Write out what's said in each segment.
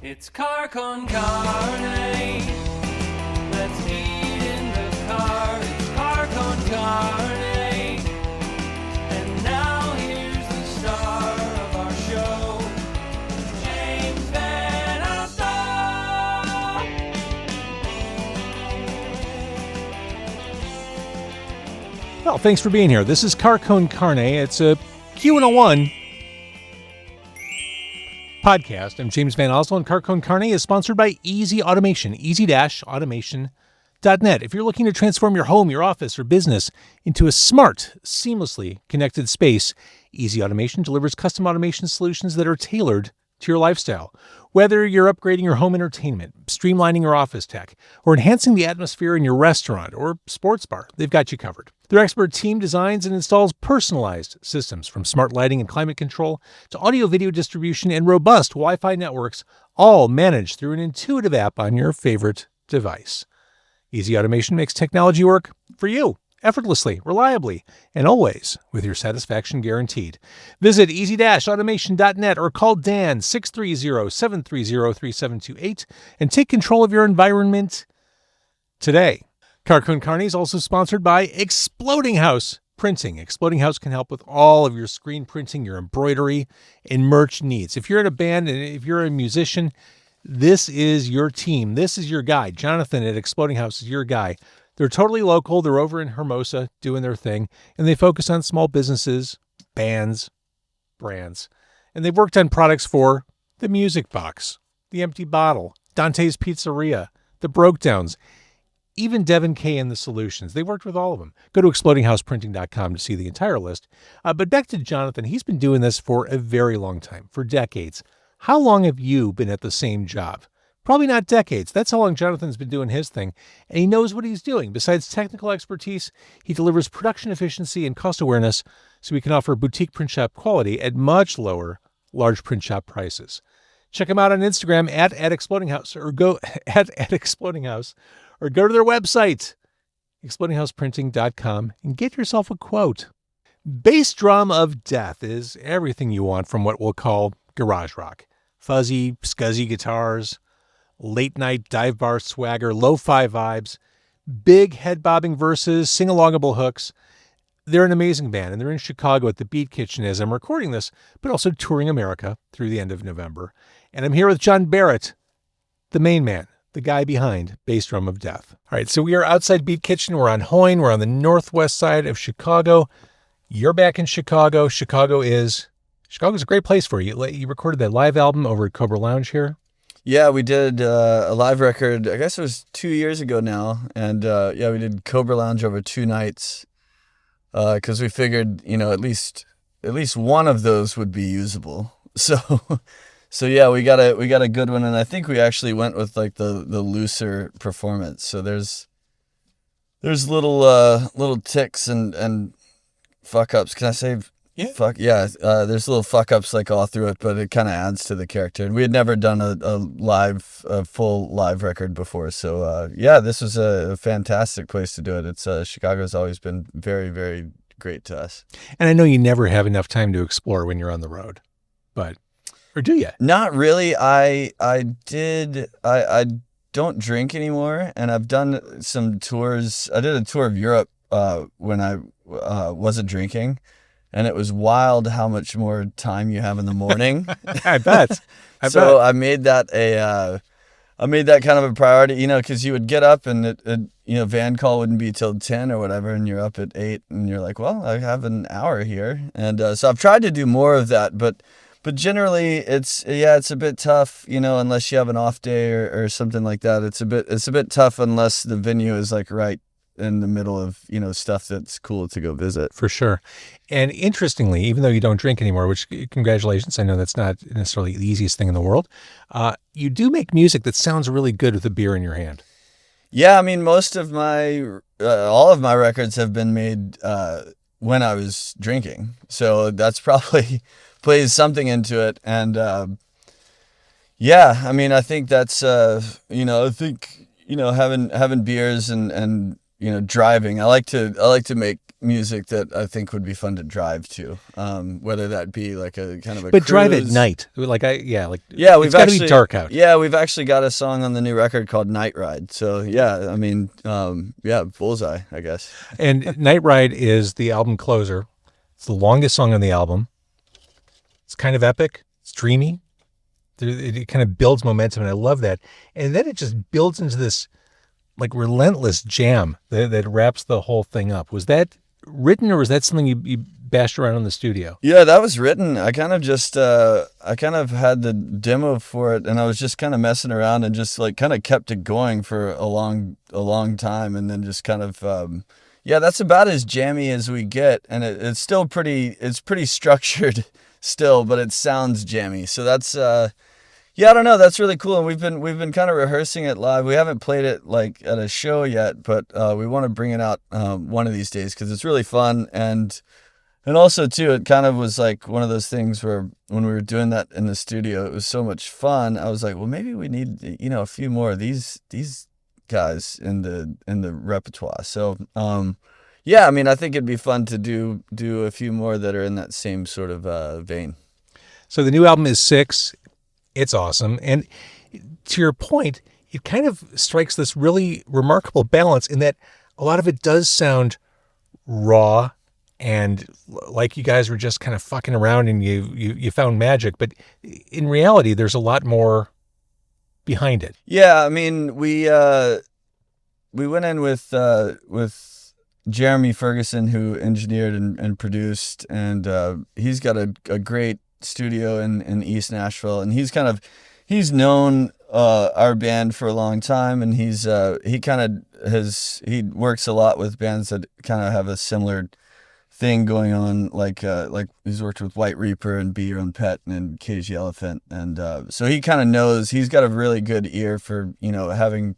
It's car con carne. Let's eat in the car. It's car con carne. And now here's the star of our show, James Van Alstyne. Well, thanks for being here. This is Car Con Carne. It's a Q101 podcast. I'm James Van Alstyne, and Car Con Carne is sponsored by Easy Automation, easy-automation.net. If you're looking to transform your home, your office, or business into a smart, seamlessly connected space, Easy Automation delivers custom automation solutions that are tailored to your lifestyle. Whether you're upgrading your home entertainment, streamlining your office tech, or enhancing the atmosphere in your restaurant or sports bar, they've got you covered. Their expert team designs and installs personalized systems from smart lighting and climate control to audio-video distribution and robust Wi-Fi networks, all managed through an intuitive app on your favorite device. Easy Automation makes technology work for you, effortlessly, reliably, and always with your satisfaction guaranteed. Visit easy-automation.net or call Dan 630-730-3728 and take control of your environment today. Car Con Carne is also sponsored by Exploding House Printing. Exploding House can help with all of your screen printing, your embroidery, and merch needs. If you're in a band and if you're a musician, this is your team. This is your guy. Jonathan at Exploding House is your guy. They're totally local. They're over in Hermosa doing their thing, and they focus on small businesses, bands, brands. And they've worked on products for the Music Box, the Empty Bottle, Dante's Pizzeria, the Broke Downs, even Devin K and the Solutions. They worked with all of them. Go to explodinghouseprinting.com to see the entire list. But back to Jonathan. He's been doing this for a very long time, for decades. How long have you been at the same job? Probably not decades. That's how long Jonathan's been doing his thing, and he knows what he's doing. Besides technical expertise, he delivers production efficiency and cost awareness so he can offer boutique print shop quality at much lower large print shop prices. Check him out on Instagram at Exploding House, or go at Exploding House, or go to their website, explodinghouseprinting.com, and get yourself a quote. Bass Drum of Death is everything you want from what we'll call garage rock. Fuzzy, scuzzy guitars, late night dive bar swagger, lo-fi vibes, big head bobbing verses, sing-alongable hooks. They're an amazing band, and they're in Chicago at the Beat Kitchen as I'm recording this, but also touring America through the end of November. And I'm here with John Barrett, the main man, the guy behind Bass Drum of Death. All right, so we are outside Beat Kitchen. We're on Hoyne. We're on the northwest side of Chicago. You're back in Chicago. Chicago's a great place for you. You recorded that live album over at Cobra Lounge here. Yeah, we did a live record, I guess it was 2 years ago now. And we did Cobra Lounge over 2 nights because we figured, at least one of those would be usable. So yeah, we got a good one, and I think we actually went with like the looser performance. So there's little ticks and fuck ups. Can I say? Yeah. There's little fuck ups like all through it, but it kind of adds to the character. And we had never done a full live record before, so this was a fantastic place to do it. It's Chicago's always been very, very great to us. And I know you never have enough time to explore when you're on the road, or do you? Not really. I don't drink anymore, and I've done some tours. I did a tour of Europe when I wasn't drinking. And it was wild how much more time you have in the morning. I bet. I made that kind of a priority, because you would get up and van call wouldn't be till 10 or whatever, and you're up at 8 and you're like, well, I have an hour here. And so I've tried to do more of that, but generally it's a bit tough, unless you have an off day or something like that. It's a bit tough unless the venue is like right in the middle of, stuff that's cool to go visit. For sure. And interestingly, even though you don't drink anymore, which congratulations, I know that's not necessarily the easiest thing in the world, you do make music that sounds really good with a beer in your hand. Yeah, I mean, most of all of my records have been made when I was drinking. So that's probably plays something into it. And I think that's, having beers and driving. I like to make music that I think would be fun to drive to, whether that be like a kind of a But drive at cruise. night, We've it's got to actually be dark out. Yeah, we've actually got a song on the new record called Night Ride. So yeah, I mean, bullseye, I guess. And Night Ride is the album closer. It's the longest song on the album. It's kind of epic. It's dreamy. It kind of builds momentum, and I love that. And then it just builds into this like relentless jam that wraps the whole thing up. Was that written, or was that something you bashed around in the studio? Yeah, that was written. I kind of just I kind of had the demo for it, and I was just kind of messing around and just like kind of kept it going for a long time, and then just kind of that's about as jammy as we get, and it's still pretty structured still, but it sounds jammy. So that's I don't know. That's really cool, and we've been kind of rehearsing it live. We haven't played it like at a show yet, but we want to bring it out one of these days because it's really fun, and also too, it kind of was like one of those things where when we were doing that in the studio, it was so much fun. I was like, well, maybe we need a few more of these guys in the repertoire. So I mean, I think it'd be fun to do a few more that are in that same sort of vein. So the new album is 6. It's awesome. And to your point, it kind of strikes this really remarkable balance in that a lot of it does sound raw and like you guys were just kind of fucking around and you found magic. But in reality, there's a lot more behind it. Yeah, I mean, we went in with Jeremy Ferguson, who engineered and produced, and he's got a great studio in East Nashville, and he's known our band for a long time, and he works a lot with bands that kind of have a similar thing going on, like he's worked with White Reaper and Be Your Own Pet and Cagey Elephant, and so he kind of knows. He's got a really good ear for having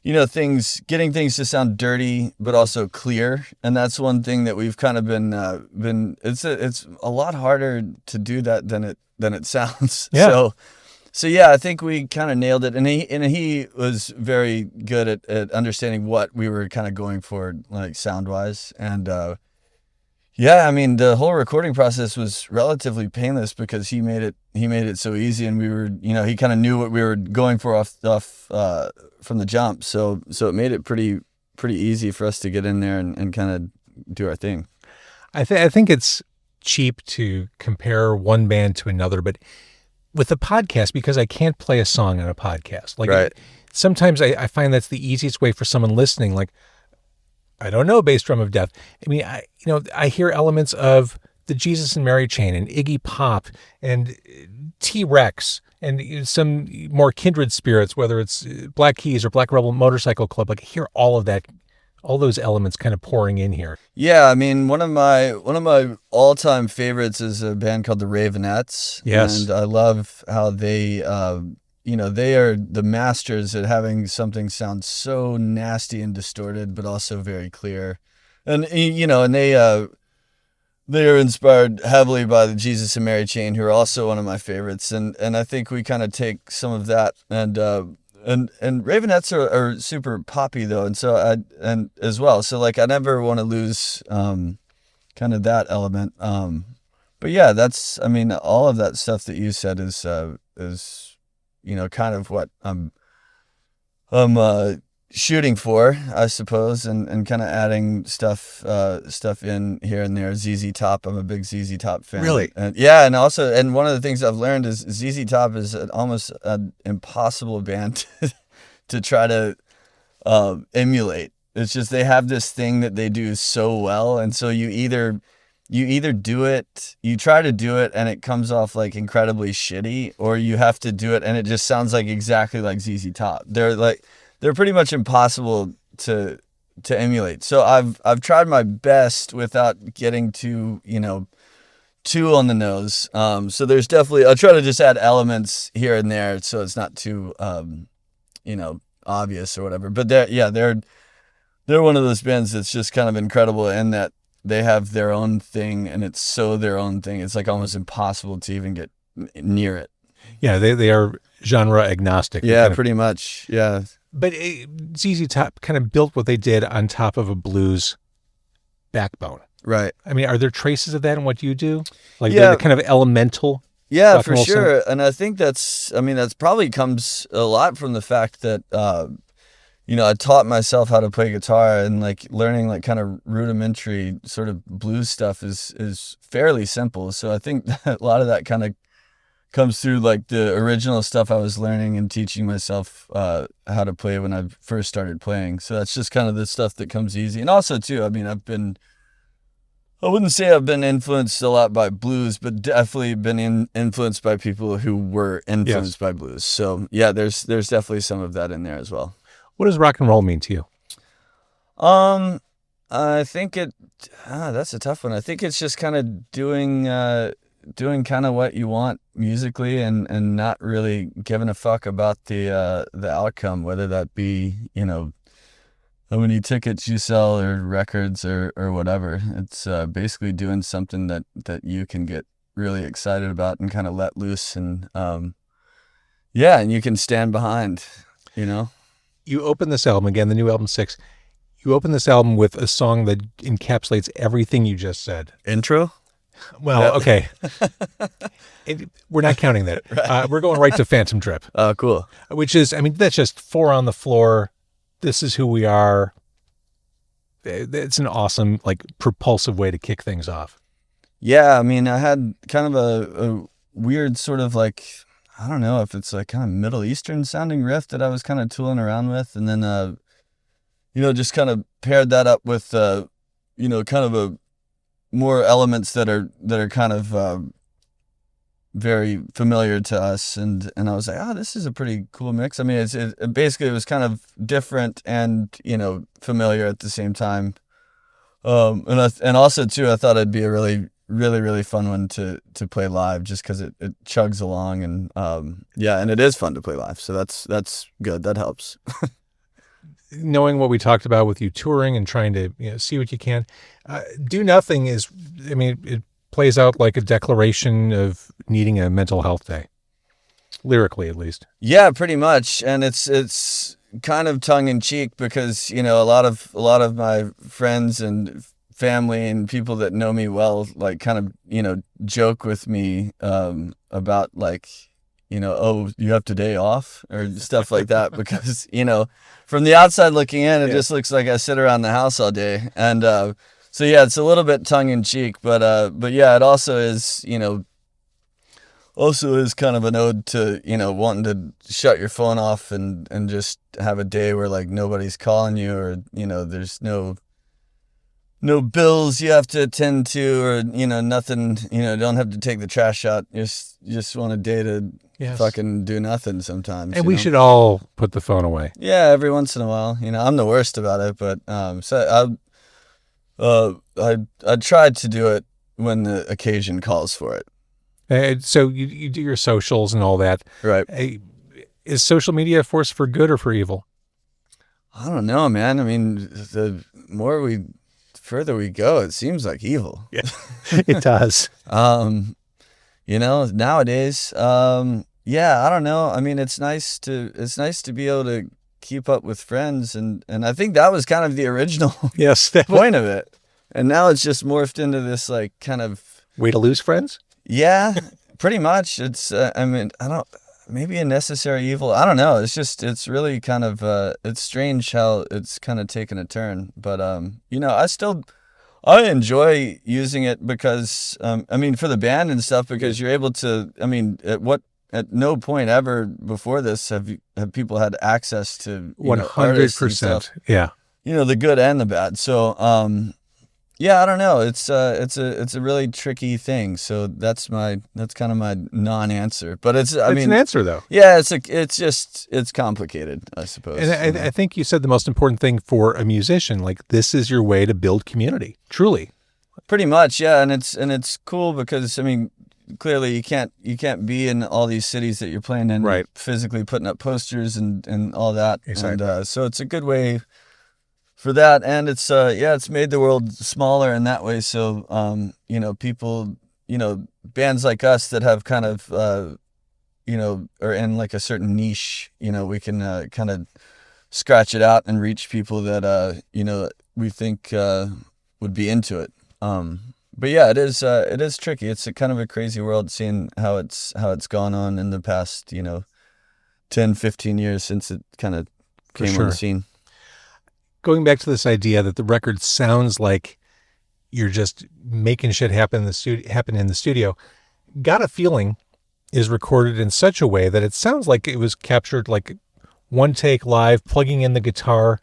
getting things to sound dirty, but also clear. And that's one thing that we've kind of been, it's a lot harder to do that than it sounds. Yeah. So yeah, I think we kind of nailed it. And he was very good at understanding what we were kind of going for, like sound wise. And, I mean, the whole recording process was relatively painless because he made it so easy, and we were, he kind of knew what we were going for off from the jump. So it made it pretty easy for us to get in there and kind of do our thing. I think it's cheap to compare one band to another, but with a podcast, because I can't play a song on a podcast, like right. Sometimes I find that's the easiest way for someone listening. Like, I don't know, Bass Drum of Death. I mean, I hear elements of the Jesus and Mary Chain and Iggy Pop and T-Rex and some more kindred spirits, whether it's Black Keys or Black Rebel Motorcycle Club. Like, I hear all of that, all those elements kind of pouring in here. Yeah, I mean, one of my all-time favorites is a band called the Ravenettes. Yes. And I love how they they are the masters at having something sound so nasty and distorted, but also very clear. And, and they are inspired heavily by the Jesus and Mary Chain, who are also one of my favorites. And I think we kind of take some of that, and Ravenettes are super poppy though. And so and as well. So like, I never want to lose, kind of that element. But yeah, I mean, all of that stuff that you said is kind of what I'm shooting for, I suppose, and kind of adding stuff in here and there. ZZ Top, I'm a big ZZ Top fan. Really? And also, and one of the things I've learned is ZZ Top is almost an impossible band to try to emulate. It's just they have this thing that they do so well, and so you either do it, you try to do it and it comes off like incredibly shitty, or you have to do it and it just sounds like exactly like ZZ Top. They're pretty much impossible to emulate. So I've tried my best without getting too on the nose. So there's definitely, I'll try to just add elements here and there so it's not too obvious or whatever. But they're one of those bands that's just kind of incredible in that they have their own thing, and it's so their own thing. It's like almost impossible to even get near it. Yeah, they are genre agnostic. Yeah, pretty much. Yeah. But ZZ Top kind of built what they did on top of a blues backbone. Right. I mean, are there traces of that in what you do? Like Yeah. the kind of elemental? Yeah, rock and for roll sure. And I think that's probably comes a lot from the fact that, I taught myself how to play guitar, and like learning like kind of rudimentary sort of blues stuff is fairly simple. So I think that a lot of that kind of comes through like the original stuff I was learning and teaching myself how to play when I first started playing. So that's just kind of the stuff that comes easy. And also too, I wouldn't say I've been influenced a lot by blues, but definitely been influenced by people who were influenced by blues. So yeah, there's definitely some of that in there as well. What does rock and roll mean to you? I think that's a tough one. I think it's just kind of doing kind of what you want musically, and not really giving a fuck about the outcome, whether that be, how many tickets you sell or records or whatever. It's basically doing something that you can get really excited about and kind of let loose, and and you can stand behind, You open this album, again, the new album 6, you open this album with a song that encapsulates everything you just said. Intro? Well, okay. We're not counting that. Right. We're going right to Phantom Trip. Oh, cool. Which is, that's just 4 on the floor. This is who we are. It's an awesome, like, propulsive way to kick things off. Yeah, I had kind of a weird sort of like, I don't know if it's like kind of Middle Eastern sounding riff that I was kind of tooling around with. And then, just kind of paired that up with, kind of a more elements that are kind of very familiar to us. And I was like, oh, this is a pretty cool mix. It basically was kind of different and, familiar at the same time. And also too, I thought it'd be a really, really, really fun one to play live, just because it chugs along, and and it is fun to play live. So that's good. That helps. Knowing what we talked about with you touring and trying to see what you can, Do Nothing is, it plays out like a declaration of needing a mental health day, lyrically at least. Yeah, pretty much. And it's kind of tongue in cheek, because a lot of my friends and family and people that know me well, like, kind of joke with me about, like, oh, you have today off or stuff like that, because from the outside looking in, it just looks like I sit around the house all day. And so yeah, it's a little bit tongue in cheek, but yeah, it also is kind of an ode to wanting to shut your phone off and just have a day where, like, nobody's calling you, or there's no bills you have to attend to, or nothing, don't have to take the trash out. You just want a day to fucking do nothing sometimes. And we should all put the phone away. Yeah, every once in a while. I'm the worst about it, but so I tried to do it when the occasion calls for it. So you do your socials and all that. Right. Is social media a force for good or for evil? I don't know, man. The further we go, it seems like evil. Yeah, it does. Nowadays, I don't know. It's nice to be able to keep up with friends, and I think that was kind of the original point of it. And now it's just morphed into this, like, kind of way to lose friends. Yeah, pretty much. It's maybe a necessary evil. I don't know. It's really kind of, it's strange how it's kind of taken a turn. But, I enjoy using it because, for the band and stuff, because you're able to, at no point ever before this have people had access to 100%. Yeah. The good and the bad. So, yeah, I don't know. It's a really tricky thing. So that's kind of my non-answer. But it's an answer though. Yeah, it's complicated, I suppose. And I think you said the most important thing for a musician, like, this is your way to build community. Truly. Pretty much, yeah. And it's cool because clearly you can't be in all these cities that you're playing in, right, physically putting up posters and all that. Exactly. And so it's a good way for that, and it's made the world smaller in that way. So people, bands like us that have kind of are in like a certain niche, we can kind of scratch it out and reach people that we think would be into it. But yeah, it is tricky. It's a kind of a crazy world, seeing how it's gone on in the past, 10, 15 years since it kind of came on the scene. Going back to this idea that the record sounds like you're just making shit happen in the studio, Got a Feeling is recorded in such a way that it sounds like it was captured like one take live, plugging in the guitar.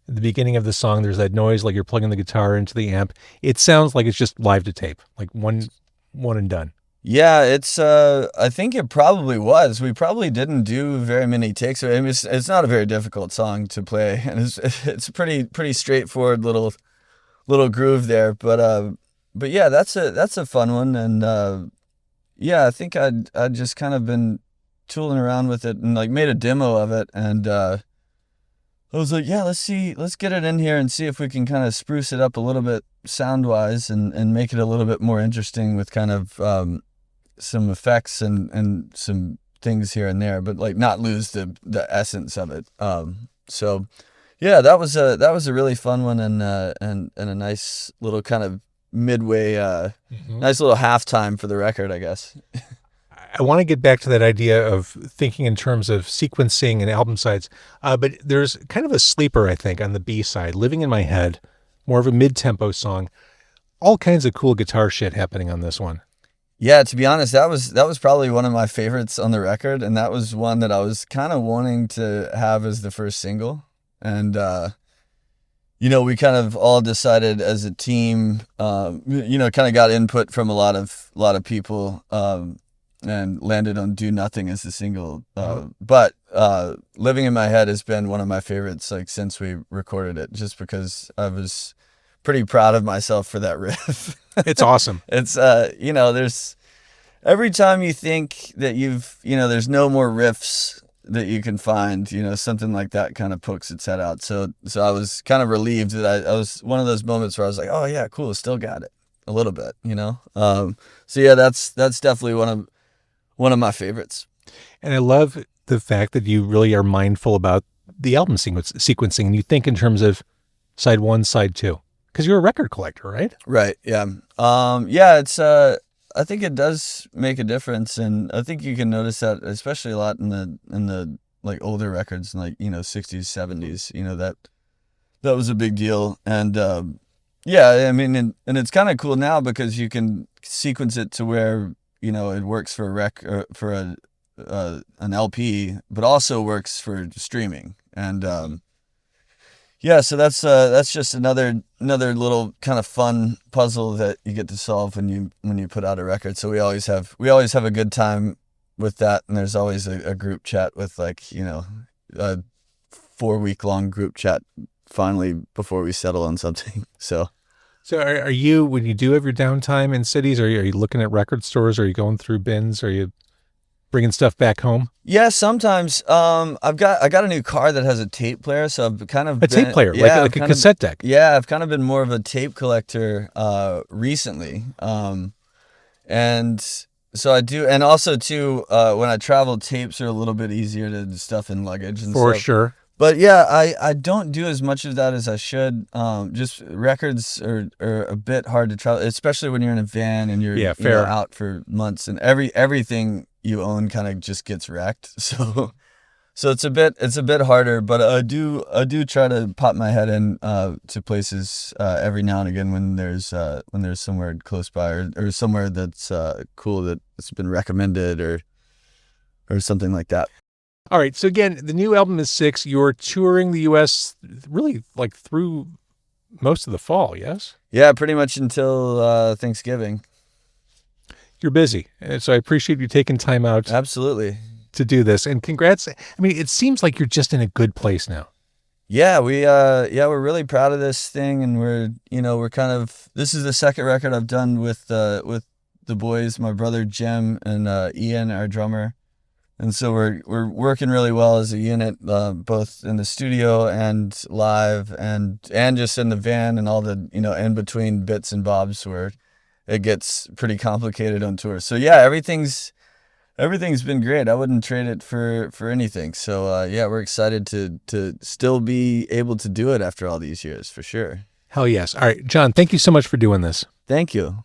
At the beginning of the song, there's that noise like you're plugging the guitar into the amp. It sounds like it's just live to tape, like one and done. Yeah, it's I think it probably was. We probably didn't do very many takes. I mean, it's not a very difficult song to play, and it's a pretty straightforward little groove there. But yeah, that's a fun one, and yeah, I think I'd just kind of been tooling around with it and like made a demo of it, and I was like, yeah, let's get it in here and see if we can kind of spruce it up a little bit sound wise and make it a little bit more interesting with kind of some effects and some things here and there, but like not lose the essence of it. So yeah, that was a really fun one, and a nice little kind of midway, nice little halftime for the record, I guess. I want to get back to that idea of thinking in terms of sequencing and album sides, but there's kind of a sleeper, I think, on the B side, Living in My Head, more of a mid-tempo song. All kinds of cool guitar shit happening on this one. Yeah, to be honest, that was probably one of my favorites on the record, and that was one that I was kind of wanting to have as the first single. And we kind of all decided as a team, kind of got input from a lot of people, and landed on Do Nothing as the single. But Living in My Head has been one of my favorites like since we recorded it, just because I was pretty proud of myself for that riff. It's awesome. It's there's every time you think that there's no more riffs that you can find, something like that kind of pokes its head out. So I was kind of relieved that I was one of those moments where I was like, oh yeah, cool, still got it a little bit, So yeah, that's definitely one of my favorites. And I love the fact that you really are mindful about the album sequencing, and you think in terms of side one, side two, because you're a record collector, right? Right. Yeah. Yeah. It's. I think it does make a difference, and I think you can notice that especially a lot in the like older records, like 60s, 70s. That was a big deal, and yeah, I mean, and it's kind of cool now because you can sequence it to where it works for an LP, but also works for streaming, and yeah, so that's just another little kind of fun puzzle that you get to solve when you put out a record. So we always have a good time with that, and there's always a group chat with a 4-week-long group chat finally before we settle on something. So are you, when you do have your downtime in cities, are you looking at record stores? Are you going through bins? Are you bringing stuff back home? Yeah, sometimes. I got a new car that has a tape player, so I've kind of tape player, like a cassette deck. Yeah, I've kind of been more of a tape collector recently, and so I do, and also too, when I travel, tapes are a little bit easier to stuff in luggage and for stuff. Sure. But yeah, I don't do as much of that as I should. Just records are a bit hard to travel, especially when you're in a van and you're out for months, and everything you own kind of just gets wrecked. So it's a bit harder, but I do try to pop my head in to places every now and again when there's somewhere close by or somewhere that's cool that's been recommended or something like that. All right. So again, the new album is 6. You're touring the U.S. really like through most of the fall, yes? Yeah, pretty much until Thanksgiving. You're busy. And so I appreciate you taking time out. Absolutely. To do this. And congrats. I mean, it seems like you're just in a good place now. Yeah, we're really proud of this thing, and we're kind of, this is the second record I've done with the boys, my brother Jim and Ian, our drummer. And so we're working really well as a unit, both in the studio and live, and just in the van and all the in between bits and bobs where it gets pretty complicated on tour. So yeah, everything's been great. I wouldn't trade it for anything. So yeah, we're excited to still be able to do it after all these years, for sure. Hell yes. All right, John, thank you so much for doing this. Thank you.